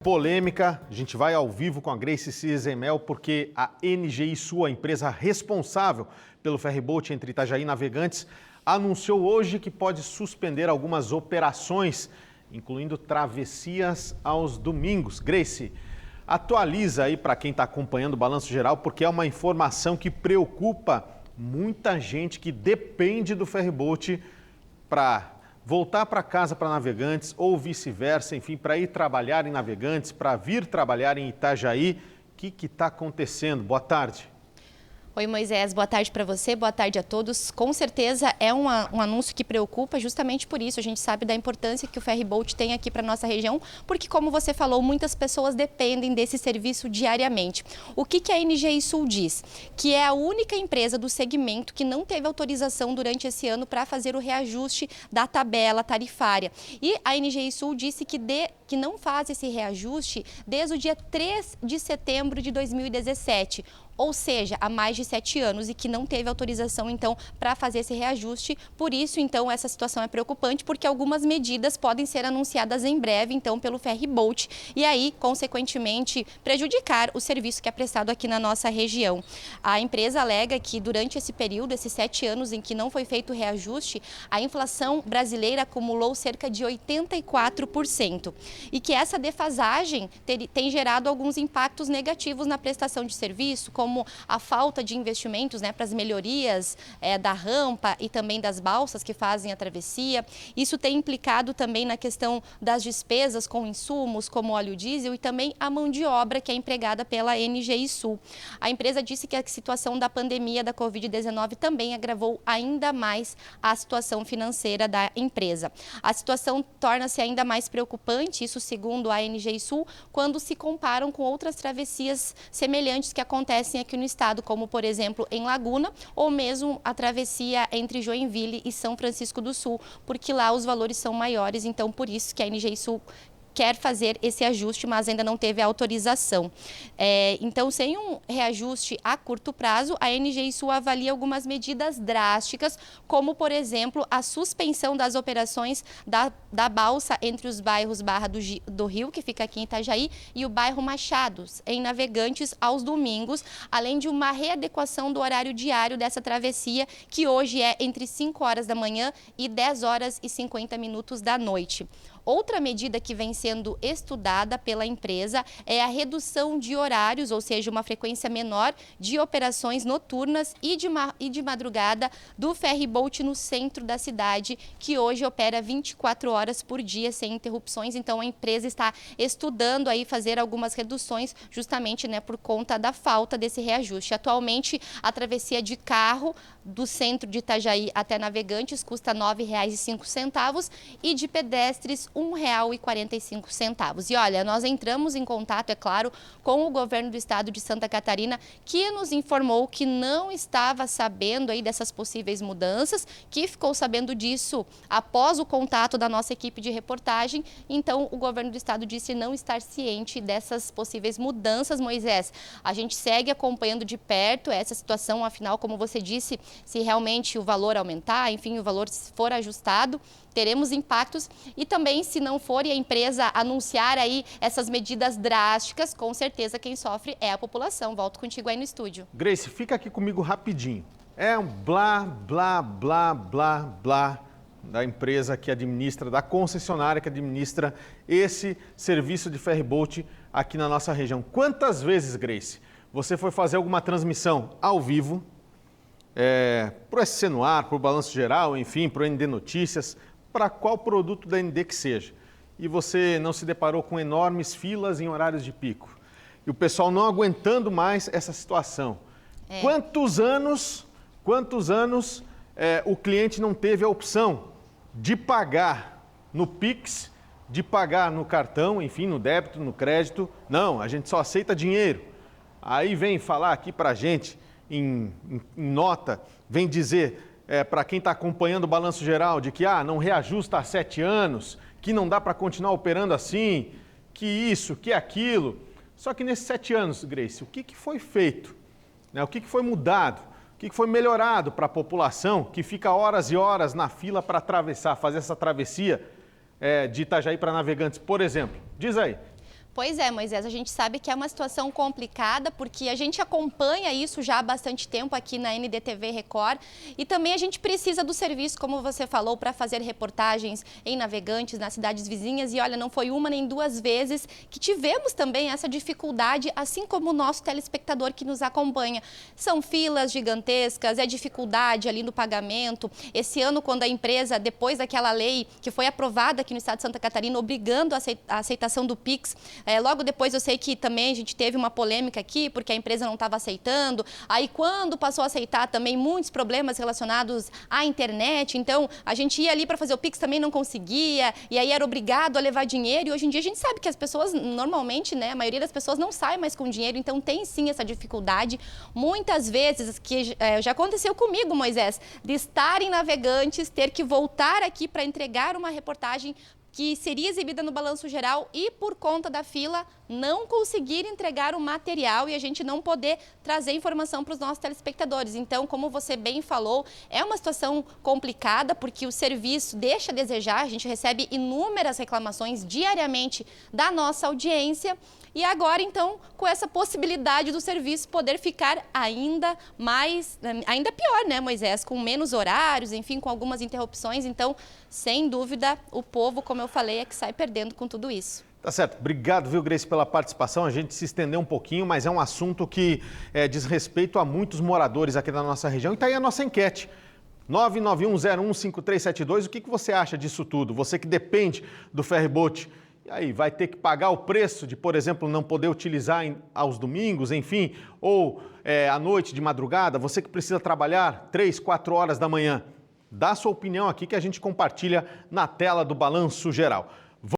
Polêmica, a gente vai ao vivo com a Grace Cizemel porque a NGI Sul, a empresa responsável pelo ferryboat entre Itajaí e Navegantes, anunciou hoje que pode suspender algumas operações, incluindo travessias aos domingos. Grace, atualiza aí para quem está acompanhando o Balanço Geral, porque é uma informação que preocupa muita gente que depende do ferryboat para voltar para casa para Navegantes ou vice-versa, enfim, para ir trabalhar em Navegantes, para vir trabalhar em Itajaí. O que está acontecendo? Boa tarde. Oi, Moisés, boa tarde para você, boa tarde a todos. Com certeza é um anúncio que preocupa justamente por isso. A gente sabe da importância que o ferryboat tem aqui para a nossa região, porque, como você falou, muitas pessoas dependem desse serviço diariamente. O que a NGI Sul diz? Que é a única empresa do segmento que não teve autorização durante esse ano para fazer o reajuste da tabela tarifária. E a NGI Sul disse que não faz esse reajuste desde o dia 3 de setembro de 2017. Ou seja, há mais de 7 anos e que não teve autorização, então, para fazer esse reajuste. Por isso, então, essa situação é preocupante, porque algumas medidas podem ser anunciadas em breve, então, pelo ferryboat e aí, consequentemente, prejudicar o serviço que é prestado aqui na nossa região. A empresa alega que durante esse período, esses 7 anos em que não foi feito o reajuste, a inflação brasileira acumulou cerca de 84% e que essa defasagem tem gerado alguns impactos negativos na prestação de serviço, como a falta de investimentos, para as melhorias da rampa e também das balsas que fazem a travessia. Isso tem implicado também na questão das despesas com insumos, como óleo diesel, e também a mão de obra que é empregada pela NGI Sul. A empresa disse que a situação da pandemia da Covid-19 também agravou ainda mais a situação financeira da empresa. A situação torna-se ainda mais preocupante, isso segundo a NGI Sul, quando se comparam com outras travessias semelhantes que acontecem aqui no estado, como, por exemplo, em Laguna, ou mesmo a travessia entre Joinville e São Francisco do Sul, porque lá os valores são maiores, então por isso que a NGI Sul quer fazer esse ajuste, mas ainda não teve a autorização. Então, sem um reajuste a curto prazo, a NGI Sul avalia algumas medidas drásticas, como, por exemplo, a suspensão das operações da balsa entre os bairros Barra do Rio, que fica aqui em Itajaí, e o bairro Machados, em Navegantes, aos domingos, além de uma readequação do horário diário dessa travessia, que hoje é entre 5 horas da manhã e 10 horas e 50 minutos da noite. Outra medida que vem sendo estudada pela empresa é a redução de horários, ou seja, uma frequência menor de operações noturnas e de madrugada do ferryboat no centro da cidade, que hoje opera 24 horas por dia sem interrupções. Então, a empresa está estudando aí fazer algumas reduções justamente por conta da falta desse reajuste. Atualmente, a travessia de carro do centro de Itajaí até Navegantes custa R$ 9,05 e de pedestres R$ 1,45. E olha, nós entramos em contato, é claro, com o governo do estado de Santa Catarina, que nos informou que não estava sabendo aí dessas possíveis mudanças, que ficou sabendo disso após o contato da nossa equipe de reportagem. Então, o governo do estado disse não estar ciente dessas possíveis mudanças, Moisés. A gente segue acompanhando de perto essa situação, afinal, como você disse, se realmente o valor aumentar, enfim, o valor for ajustado, teremos impactos, e também se não for e a empresa anunciar aí essas medidas drásticas, com certeza quem sofre é a população. Volto contigo aí no estúdio. Grace, fica aqui comigo rapidinho. É um blá, blá, blá, blá, blá da empresa que administra, da concessionária que administra esse serviço de ferryboat aqui na nossa região. Quantas vezes, Grace, você foi fazer alguma transmissão ao vivo, para o SC no Ar, para o Balanço Geral, enfim, para o ND Notícias, para qual produto da ND que seja, e você não se deparou com enormes filas em horários de pico, e o pessoal não aguentando mais essa situação? Quantos anos o cliente não teve a opção de pagar no Pix, de pagar no cartão, enfim, no débito, no crédito? Não, a gente só aceita dinheiro. Aí vem falar aqui para a gente, em nota, vem dizer para quem está acompanhando o Balanço Geral de que não reajusta há 7 anos, que não dá para continuar operando assim, que isso, que aquilo. Só que nesses 7 anos, Grace, o que foi feito? O que foi mudado? O que foi melhorado para a população que fica horas e horas na fila para atravessar, fazer essa travessia de Itajaí para Navegantes, por exemplo? Diz aí. Pois é, Moisés, a gente sabe que é uma situação complicada, porque a gente acompanha isso já há bastante tempo aqui na NDTV Record e também a gente precisa do serviço, como você falou, para fazer reportagens em Navegantes, nas cidades vizinhas. E olha, não foi uma nem duas vezes que tivemos também essa dificuldade, assim como o nosso telespectador que nos acompanha. São filas gigantescas, é dificuldade ali no pagamento. Esse ano, quando a empresa, depois daquela lei que foi aprovada aqui no estado de Santa Catarina, obrigando a aceitação do Pix, logo depois eu sei que também a gente teve uma polêmica aqui, porque a empresa não estava aceitando. Aí quando passou a aceitar também muitos problemas relacionados à internet, então a gente ia ali para fazer o Pix, também não conseguia, e aí era obrigado a levar dinheiro. E hoje em dia a gente sabe que as pessoas, normalmente, né, a maioria das pessoas não sai mais com dinheiro, então tem sim essa dificuldade. Muitas vezes, que já aconteceu comigo, Moisés, de estar em Navegantes, ter que voltar aqui para entregar uma reportagem que seria exibida no Balanço Geral e, por conta da fila, não conseguir entregar o material e a gente não poder trazer informação para os nossos telespectadores. Então, como você bem falou, é uma situação complicada, porque o serviço deixa a desejar, a gente recebe inúmeras reclamações diariamente da nossa audiência. E agora, então, com essa possibilidade do serviço poder ficar ainda pior, né, Moisés? Com menos horários, enfim, com algumas interrupções. Então, sem dúvida, o povo, como eu falei, é que sai perdendo com tudo isso. Tá certo. Obrigado, viu, Grace, pela participação. A gente se estendeu um pouquinho, mas é um assunto que diz respeito a muitos moradores aqui da nossa região. E está aí a nossa enquete. 991015372. O que você acha disso tudo? Você que depende do ferryboat. E aí, vai ter que pagar o preço de, por exemplo, não poder utilizar aos domingos, enfim, ou à noite, de madrugada, você que precisa trabalhar 3, 4 horas da manhã. Dá sua opinião aqui que a gente compartilha na tela do Balanço Geral.